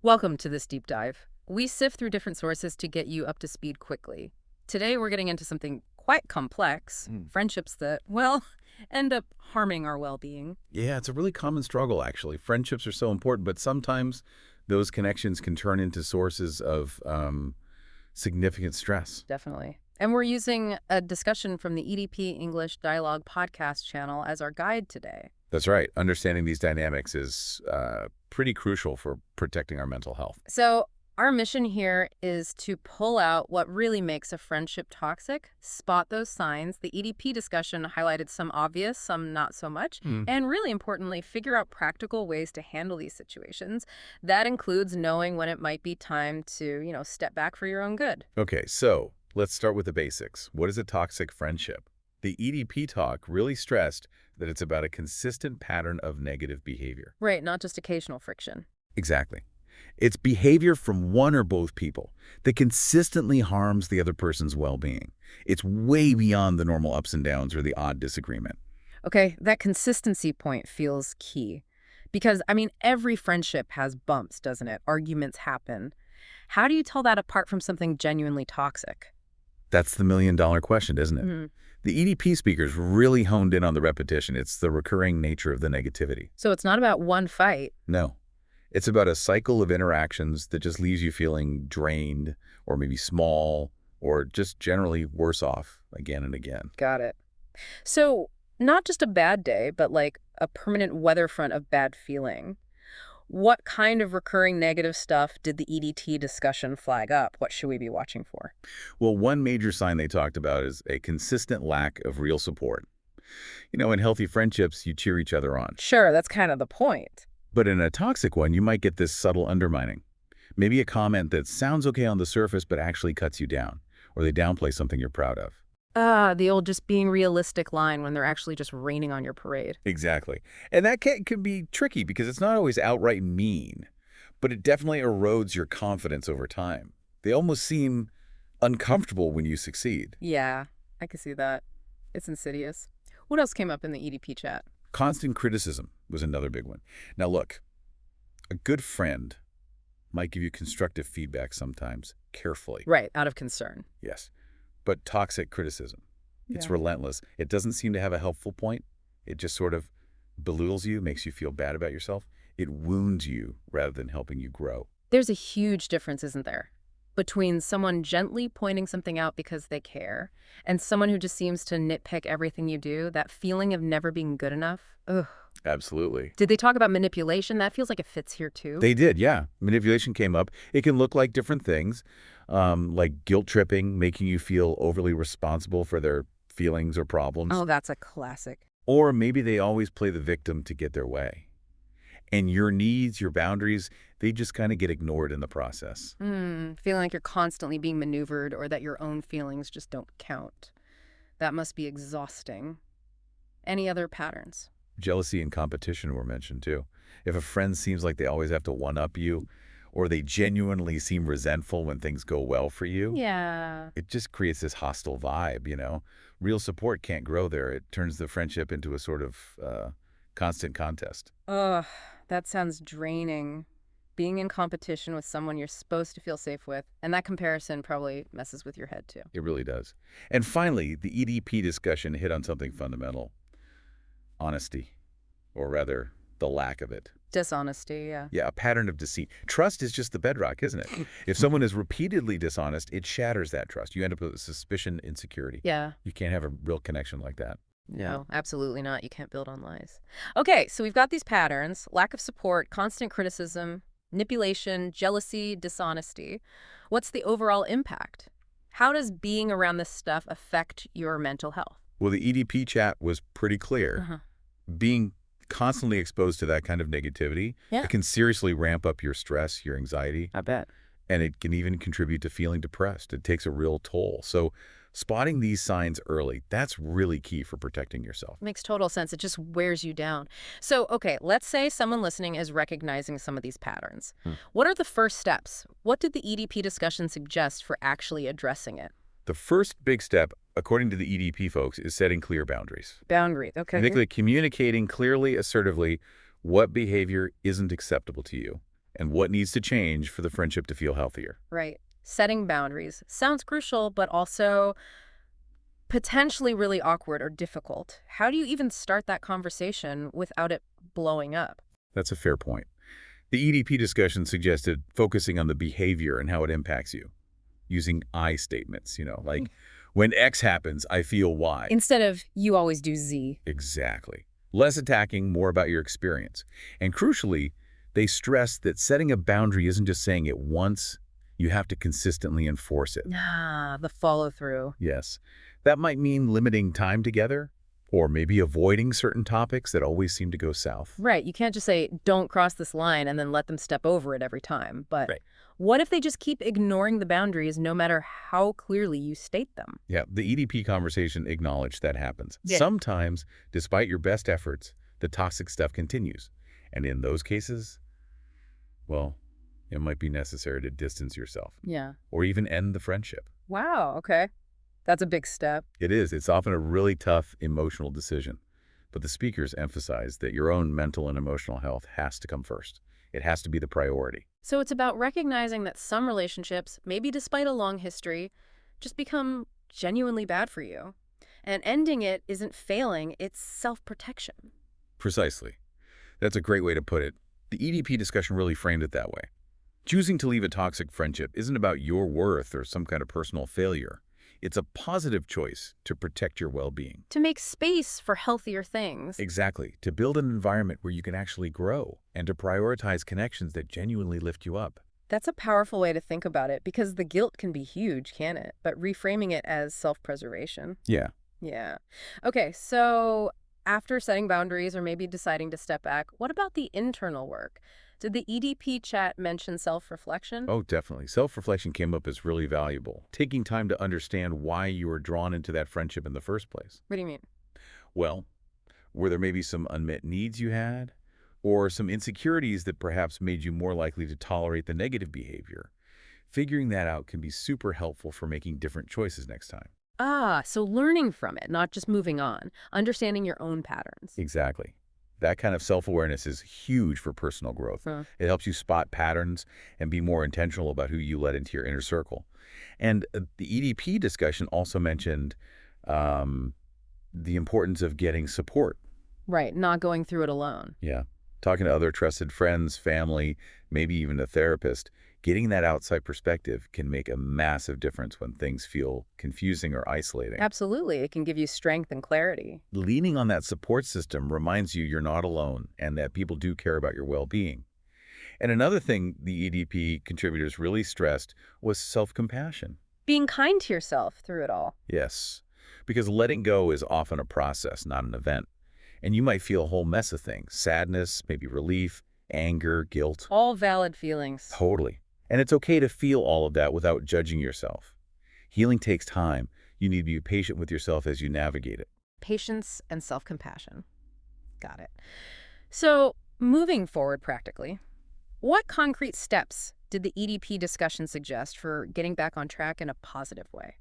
Welcome to this deep dive. We sift through different sources to get you up to speed quickly. Today, we're getting into something quite complex, Mm. friendships that, well, end up harming our well-being. Yeah, it's a really common struggle, actually. Friendships are so important, but sometimes those connections can turn into sources of significant stress. Definitely. And we're using a discussion from the EDP English Dialogue podcast channel as our guide today. That's right. Understanding these dynamics is pretty crucial for protecting our mental health. So, our mission here is to pull out what really makes a friendship toxic, spot those signs. The EDP discussion highlighted some obvious, some not so much, Mm. and really importantly, figure out practical ways to handle these situations. That includes knowing when it might be time to, step back for your own good. Okay, so let's start with the basics. What is a toxic friendship? The EDP talk really stressed that it's about a consistent pattern of negative behavior. Right, not just occasional friction. Exactly. It's behavior from one or both people that consistently harms the other person's well-being. It's way beyond the normal ups and downs or the odd disagreement. Okay, that consistency point feels key. Because, every friendship has bumps, doesn't it? Arguments happen. How do you tell that apart from something genuinely toxic? That's the million-dollar question, isn't it? Mhm. The EDP speakers really honed in on the repetition. It's the recurring nature of the negativity. So it's not about one fight. No, it's about a cycle of interactions that just leaves you feeling drained or maybe small or just generally worse off again and again. Got it. So not just a bad day, but like a permanent weather front of bad feeling. What kind of recurring negative stuff did the EDT discussion flag up? What should we be watching for? Well, one major sign they talked about is a consistent lack of real support. In healthy friendships, you cheer each other on. Sure, that's kind of the point. But in a toxic one, you might get this subtle undermining. Maybe a comment that sounds okay on the surface but actually cuts you down, or they downplay something you're proud of. The old just being realistic line when they're actually just raining on your parade. Exactly. And that can be tricky because it's not always outright mean, but it definitely erodes your confidence over time. They almost seem uncomfortable when you succeed. Yeah, I can see that. It's insidious. What else came up in the EDP chat? Constant criticism was another big one. Now look, a good friend might give you constructive feedback sometimes, carefully. Right, out of concern. Yes. But toxic criticism, it's Yeah. relentless. It doesn't seem to have a helpful point. It just sort of belittles you, makes you feel bad about yourself. It wounds you rather than helping you grow. There's a huge difference, isn't there, between someone gently pointing something out because they care and someone who just seems to nitpick everything you do, that feeling of never being good enough. Ugh. Absolutely. Did they talk about manipulation? That feels like it fits here too. They did, yeah. Manipulation came up. It can look like different things, like guilt tripping, making you feel overly responsible for their feelings or problems. Oh, that's a classic. Or maybe they always play the victim to get their way. And your needs, your boundaries, they just kind of get ignored in the process. Feeling like you're constantly being maneuvered or that your own feelings just don't count. That must be exhausting. Any other patterns? Jealousy and competition were mentioned too. If a friend seems like they always have to one-up you, or they genuinely seem resentful when things go well for you, Yeah. it just creates this hostile vibe. Real support can't grow there. It turns the friendship into a sort of constant contest. Ugh, that sounds draining. Being in competition with someone you're supposed to feel safe with, and that comparison probably messes with your head too. It really does. And finally, the EDP discussion hit on something fundamental: honesty, or rather, the lack of it. Dishonesty, yeah. Yeah, a pattern of deceit. Trust is just the bedrock, isn't it? If someone is repeatedly dishonest, it shatters that trust. You end up with suspicion, insecurity. Yeah. You can't have a real connection like that. No, absolutely not. You can't build on lies. Okay, so we've got these patterns: lack of support, constant criticism, manipulation, jealousy, dishonesty. What's the overall impact? How does being around this stuff affect your mental health? Well, the EDP chat was pretty clear. Uh-huh. Being constantly exposed to that kind of negativity, Yeah. it can seriously ramp up your stress, your anxiety, I bet. and it can even contribute to feeling depressed. It takes a real toll. So spotting these signs early, that's really key for protecting yourself. Makes total sense. It just wears you down. So, okay, let's say someone listening is recognizing some of these patterns. What are the first steps? What did the EDP discussion suggest for actually addressing it? The first big step, according to the EDP folks, is setting clear boundaries. Boundaries, okay. Particularly communicating clearly, assertively, what behavior isn't acceptable to you and what needs to change for the friendship to feel healthier. Right. Setting boundaries sounds crucial, but also potentially really awkward or difficult. How do you even start that conversation without it blowing up? That's a fair point. The EDP discussion suggested focusing on the behavior and how it impacts you, using I statements, like, when X happens, I feel Y. Instead of, you always do Z. Exactly. Less attacking, more about your experience. And crucially, they stressed that setting a boundary isn't just saying it once, you have to consistently enforce it. Ah, the follow through. Yes. That might mean limiting time together, or maybe avoiding certain topics that always seem to go south. Right. You can't just say, don't cross this line and then let them step over it every time. But Right. what if they just keep ignoring the boundaries no matter how clearly you state them? Yeah, the EDP conversation acknowledged that happens. Yeah. Sometimes, despite your best efforts, the toxic stuff continues. And in those cases, well, it might be necessary to distance yourself Yeah. or even end the friendship. Wow. Okay. That's a big step. It is. It's often a really tough emotional decision. But the speakers emphasize that your own mental and emotional health has to come first. It has to be the priority. So it's about recognizing that some relationships, maybe despite a long history, just become genuinely bad for you. And ending it isn't failing, it's self-protection. Precisely. That's a great way to put it. The EDP discussion really framed it that way. Choosing to leave a toxic friendship isn't about your worth or some kind of personal failure. It's a positive choice to protect your well-being. To make space for healthier things. Exactly. To build an environment where you can actually grow and to prioritize connections that genuinely lift you up. That's a powerful way to think about it because the guilt can be huge, can it? But reframing it as self-preservation. Yeah. Yeah. Okay, so after setting boundaries or maybe deciding to step back, what about the internal work? Did the EDP chat mention self-reflection? Oh, definitely. Self-reflection came up as really valuable. Taking time to understand why you were drawn into that friendship in the first place. What do you mean? Well, were there maybe some unmet needs you had? Or some insecurities that perhaps made you more likely to tolerate the negative behavior? Figuring that out can be super helpful for making different choices next time. Ah, so learning from it, not just moving on. Understanding your own patterns. Exactly. That kind of self-awareness is huge for personal growth. Huh. It helps you spot patterns and be more intentional about who you let into your inner circle. And the EDP discussion also mentioned the importance of getting support. Right, not going through it alone. Yeah. Talking to other trusted friends, family, maybe even a therapist, getting that outside perspective can make a massive difference when things feel confusing or isolating. Absolutely, it can give you strength and clarity. Leaning on that support system reminds you you're not alone and that people do care about your well-being. And another thing the EDP contributors really stressed was self-compassion. Being kind to yourself through it all. Yes, because letting go is often a process, not an event. And you might feel a whole mess of things, sadness, maybe relief, anger, guilt. All valid feelings. Totally. And it's okay to feel all of that without judging yourself. Healing takes time. You need to be patient with yourself as you navigate it. Patience and self-compassion. Got it. So, moving forward practically, what concrete steps did the EDP discussion suggest for getting back on track in a positive way?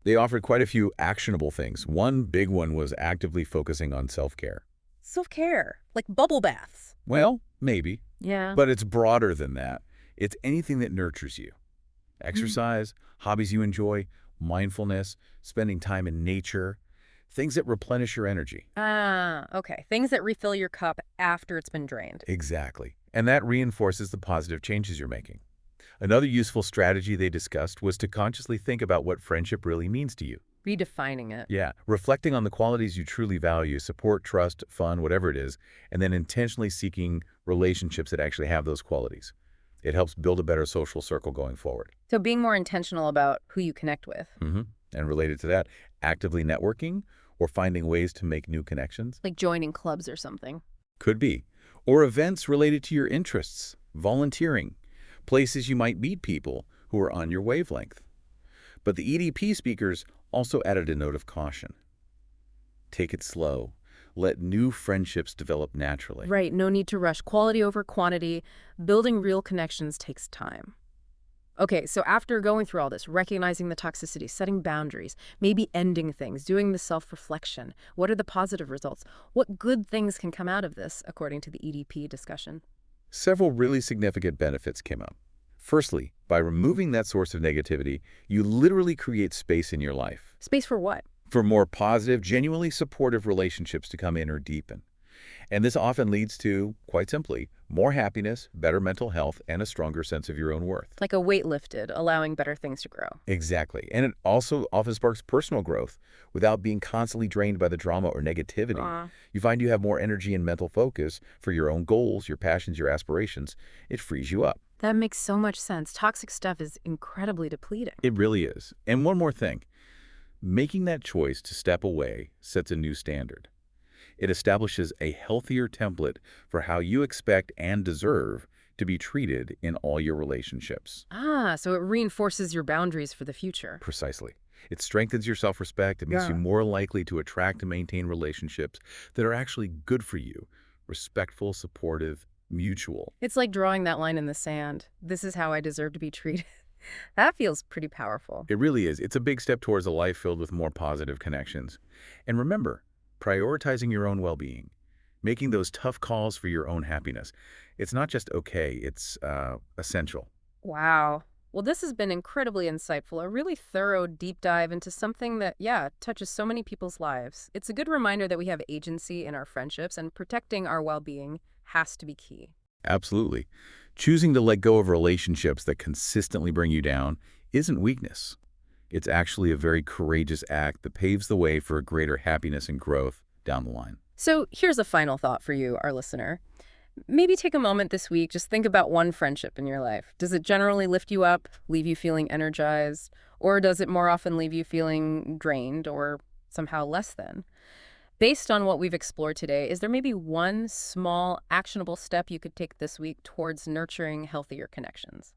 They offered quite a few actionable things. One big one was actively focusing on self-care. Self-care, like bubble baths. Well, maybe, Yeah. but it's broader than that. It's anything that nurtures you. Exercise, hobbies you enjoy, mindfulness, spending time in nature, things that replenish your energy. Ah, okay. Things that refill your cup after it's been drained. Exactly. And that reinforces the positive changes you're making. Another useful strategy they discussed was to consciously think about what friendship really means to you. Redefining it. Yeah, reflecting on the qualities you truly value, support, trust, fun, whatever it is, and then intentionally seeking relationships that actually have those qualities. It helps build a better social circle going forward. So being more intentional about who you connect with. And related to that, actively networking or finding ways to make new connections. Like joining clubs or something. Could be. Or events related to your interests, volunteering, places you might meet people who are on your wavelength. But the EDP speakers also added a note of caution. Take it slow. Let new friendships develop naturally. Right, no need to rush. Quality over quantity. Building real connections takes time. Okay, so after going through all this, recognizing the toxicity, setting boundaries, maybe ending things, doing the self-reflection, what are the positive results? What good things can come out of this, according to the EDP discussion? Several really significant benefits came up. Firstly, by removing that source of negativity, you literally create space in your life Space for what? for more positive, genuinely supportive relationships to come in or deepen. And this often leads to, quite simply, more happiness, better mental health, and a stronger sense of your own worth. Like a weight lifted, allowing better things to grow. Exactly. And it also often sparks personal growth without being constantly drained by the drama or negativity. Aw. You find you have more energy and mental focus for your own goals, your passions, your aspirations. It frees you up. That makes so much sense. Toxic stuff is incredibly depleting. It really is. And one more thing, making that choice to step away sets a new standard. It establishes a healthier template for how you expect and deserve to be treated in all your relationships. Ah, so it reinforces your boundaries for the future. Precisely. It strengthens your self-respect. It makes you Yeah. more likely to attract and maintain relationships that are actually good for you, respectful, supportive, mutual. It's like drawing that line in the sand. This is how I deserve to be treated. That feels pretty powerful. It really is. It's a big step towards a life filled with more positive connections. And remember, prioritizing your own well-being, making those tough calls for your own happiness. It's not just okay, it's essential. Wow. Well, this has been incredibly insightful, a really thorough deep dive into something that, yeah, touches so many people's lives. It's a good reminder that we have agency in our friendships, and protecting our well-being has to be key. Absolutely. Choosing to let go of relationships that consistently bring you down isn't weakness. It's actually a very courageous act that paves the way for a greater happiness and growth down the line. So here's a final thought for you, our listener. Maybe take a moment this week, just think about one friendship in your life. Does it generally lift you up, leave you feeling energized, or does it more often leave you feeling drained or somehow less than? Based on what we've explored today, is there maybe one small, actionable step you could take this week towards nurturing healthier connections?